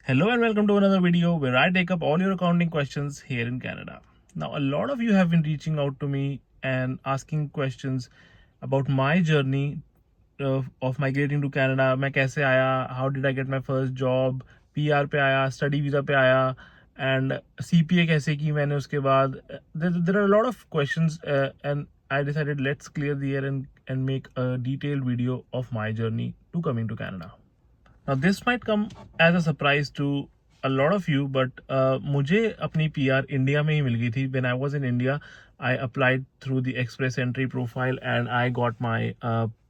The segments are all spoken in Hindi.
Hello and welcome to another video where I take up all your accounting questions here in Canada. Now, a lot of you have been reaching out to me and asking questions about my journey of migrating to Canada. मैं कैसे आया? How did I get my first job? PR पे आया, study visa पे आया, and CPA कैसे की मैंने उसके बाद? There are a lot of questions, and I decided let's clear the air and make a detailed video of my journey to coming to Canada. Now this might come as a surprise to a lot of you, but मुझे अपनी PR इंडिया में ही मिल गई थी. When I was in India, I applied through the Express Entry profile and I got my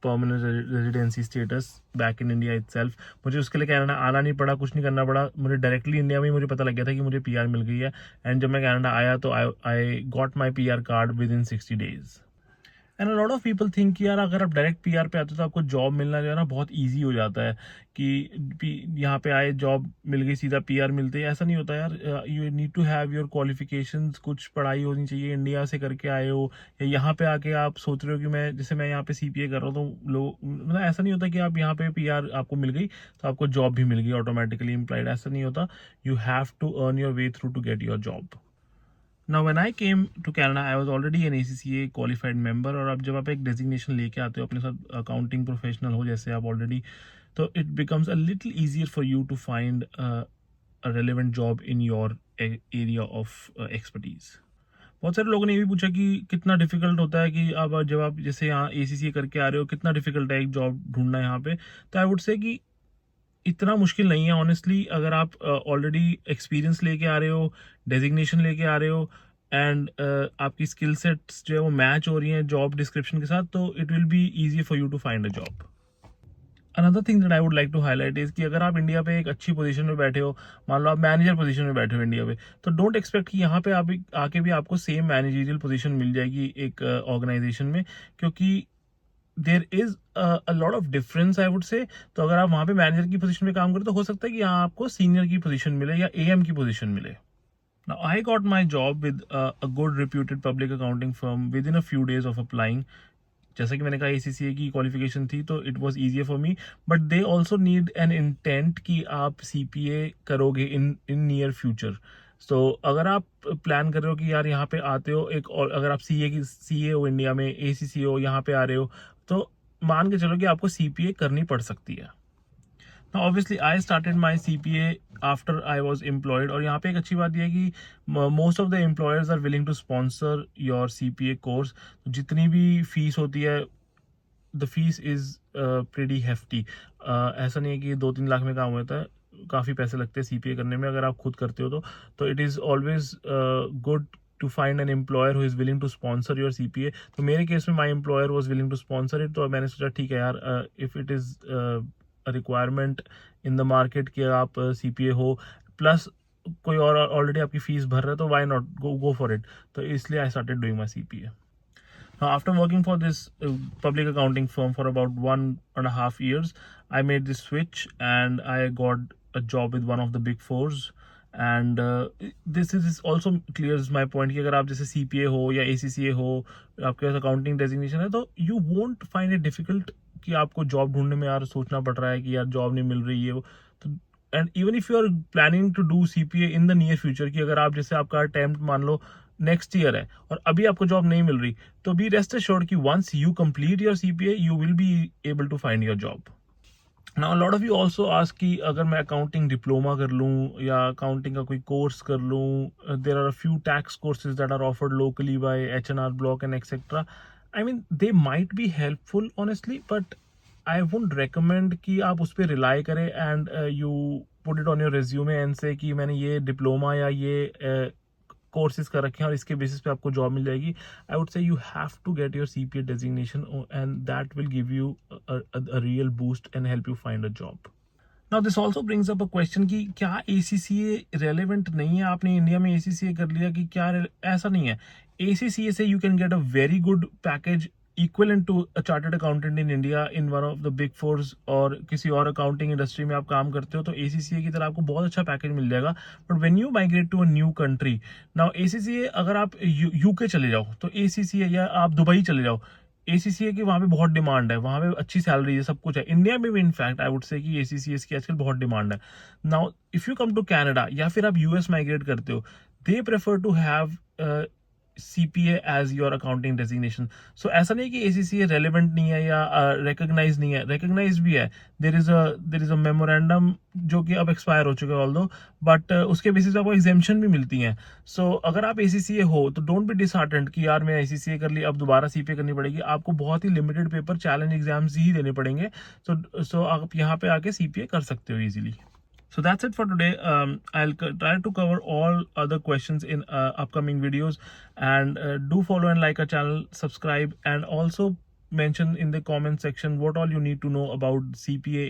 permanent residency status back in India itself. मुझे उसके लिए कनाडा आना नहीं पड़ा, कुछ नहीं करना पड़ा. मुझे डायरेक्टली इंडिया में ही मुझे पता लग गया था कि मुझे PR मिल गई है. एंड जब मैं कनाडा आया तो I got my PR card within 60 days. And a lot of people think कि यार अगर आप डायरेक्ट पीआर पे आते हो तो आपको जॉब मिलना जो है ना बहुत इजी हो जाता है कि यहाँ पे आए जॉब मिल गई सीधा पीआर मिलते हैं. ऐसा नहीं होता यार. You need to have your qualifications, कुछ पढ़ाई होनी चाहिए. इंडिया से करके आए हो या यहाँ पे आके आप सोच रहे हो कि मैं यहाँ पे सीपीए कर रहा हूँ तो लोग मतलब ऐसा नहीं होता कि आप यहाँ पे पीआर आपको मिल गई तो आपको जॉब भी मिल गई ऑटोमेटिकली इम्प्लाइड. ऐसा नहीं होता. You have to earn your way through to get your job. Now when I came to Canada, I was already an ACCA qualified member. और अब जब आप एक डेजिग्नेशन लेके आते हो अपने साथ अकाउंटिंग प्रोफेशनल हो जैसे आप ऑलरेडी, तो it becomes a little easier for you to find a relevant job in your area of expertise. बहुत सारे लोगों ने ये भी पूछा कि कितना डिफिकल्ट होता है कि अब जब आप जैसे यहाँ ACCA करके आ रहे हो कितना डिफिकल्ट है एक जॉब ढूंढना यहाँ पे. तो आई वुड से कि इतना मुश्किल नहीं है ऑनेस्टली. अगर आप ऑलरेडी एक्सपीरियंस लेके आ रहे हो, डेजिग्नेशन लेके आ रहे हो एंड आपकी स्किल सेट्स जो है वो मैच हो रही हैं जॉब डिस्क्रिप्शन के साथ, तो it will be easy for you to find a job. Another thing that I would like to highlight is कि अगर आप इंडिया पे एक अच्छी पोजीशन में बैठे हो, मान लो आप मैनेजर पोजीशन में बैठे हो इंडिया पे, तो डोंट एक्सपेक्ट कि यहाँ पे आप आके भी आपको सेम मैनेजरियल पोजीशन मिल जाएगी एक ऑर्गेनाइजेशन में, क्योंकि there is a lot of difference I would से. तो अगर आप वहाँ पे मैनेजर की पोजीशन में काम करें तो हो सकता है कि यहाँ आपको सीनियर की पोजीशन मिले या AM की पोजीशन मिले. Now I got my job with a good reputed public accounting firm within a few days of applying. जैसा कि मैंने कहा ACCA की क्वालिफिकेशन थी तो it was easier for me, but they also need an intent कि आप CPA करोगे in near future. So अगर आप प्लान कर रहे हो कि यार यहाँ पे आते हो एक, और अगर आप CA हो इंडिया में, ACCA हो यहाँ पे आ रहे हो, तो मान के चलो कि आपको CPA करनी पड़ सकती है. Now obviously I started my CPA after I was employed. और यहाँ पे एक अच्छी बात यह है कि most of the employers are willing to sponsor your CPA course. जितनी भी फीस होती है, the fees is pretty hefty. ऐसा नहीं है कि 2-3 लाख में काम होता है. काफ़ी पैसे लगते हैं CPA करने में अगर आप खुद करते हो तो it is always good to find an employer who is willing to sponsor your CPA. तो मेरे केस में my employer was willing to sponsor it. तो मैंने सोचा ठीक है यार, if it is requirement in the market कि आप CPA हो प्लस कोई और ऑलरेडी आपकी फीस भर रहा है तो why not go for it. तो इसलिए I started doing my CPA. After working for this public accounting firm for about 1.5 years, I made this switch and I got a job with one of the big fours. And this also clears my point कि अगर आप जैसे CPA हो या ACCA हो, आपके पास अकाउंटिंग डेजिग्नेशन है, तो you won't find it difficult कि आपको जॉब ढूंढने में यार सोचना पड़ रहा है कि यार जॉब नहीं मिल रही है वो. तो and even if you are planning to do CPA in the near future, कि अगर आप जैसे आपका अटेम्प्ट मान लो नेक्स्ट ईयर है और अभी आपको जॉब नहीं मिल रही, तो बी रेस्ट एश्योर्ड कि once you complete your CPA you will be able to find your job. Now a lot of you also ask कि अगर मैं अकाउंटिंग डिप्लोमा कर लूँ या अकाउंटिंग का कोई कोर्स कर लूँ, there are a few tax courses that are offered locally by H&R Block and etc. I mean they might be helpful honestly, but I wouldn't recommend कि आप उस पर rely करें and you put it on your resume and say कि मैंने ये डिप्लोमा या ये कोर्सेज कर रखे हैं और इसके बेसिस पे आपको जॉब मिल जाएगी. I would say you have to get your CPA designation and that will give you a real boost and help you find a job. Now this also brings up a question कि क्या ACCA रेलेवेंट नहीं है, आपने इंडिया में ACCA कर लिया कि क्या ऐसा नहीं है. ACCA से you can get a very good package equivalent to a chartered accountant in India in one of the big fours, और किसी और अकाउंटिंग इंडस्ट्री में आप काम करते हो तो ACCA की तरह आपको बहुत अच्छा पैकेज मिल जाएगा. But when you migrate to a new country, now ACCA अगर आप UK चले जाओ तो ACCA, या आप दुबई चले जाओ, ACCA की वहाँ पे बहुत डिमांड है, वहाँ पे अच्छी सैलरी है, सब कुछ है। इंडिया में भी इनफैक्ट आई वुड से कि ACCS की आजकल बहुत डिमांड है। Now if you come to Canada या फिर आप US माइग्रेट करते हो, they prefer to have CPA as your accounting designation. So ऐसा नहीं कि ACCA रेलिवेंट नहीं है या रिकग्नाइज नहीं है, रिकग्नाइज भी है। देर इज अ मेमोरेंडम जो कि अब एक्सपायर हो चुका है ऑल्दो, बट उसके बेसिस पे आपको एग्जेम्पशन भी मिलती हैं। सो अगर आप ACCA हो तो डोंट बी डिसहार्टेंड कि यार मैं ACCA कर ली, अब दोबारा CPA करनी पड़ेगी। आपको बहुत ही लिमिटेड पेपर चैलेंज एग्जाम्स ही देने पड़ेंगे। सो आप यहाँ पे आके CPA कर सकते हो easily. So that's it for today. I'll try to cover all other questions in upcoming videos, and do follow and like our channel, subscribe, and also mention in the comment section what all you need to know about CPA.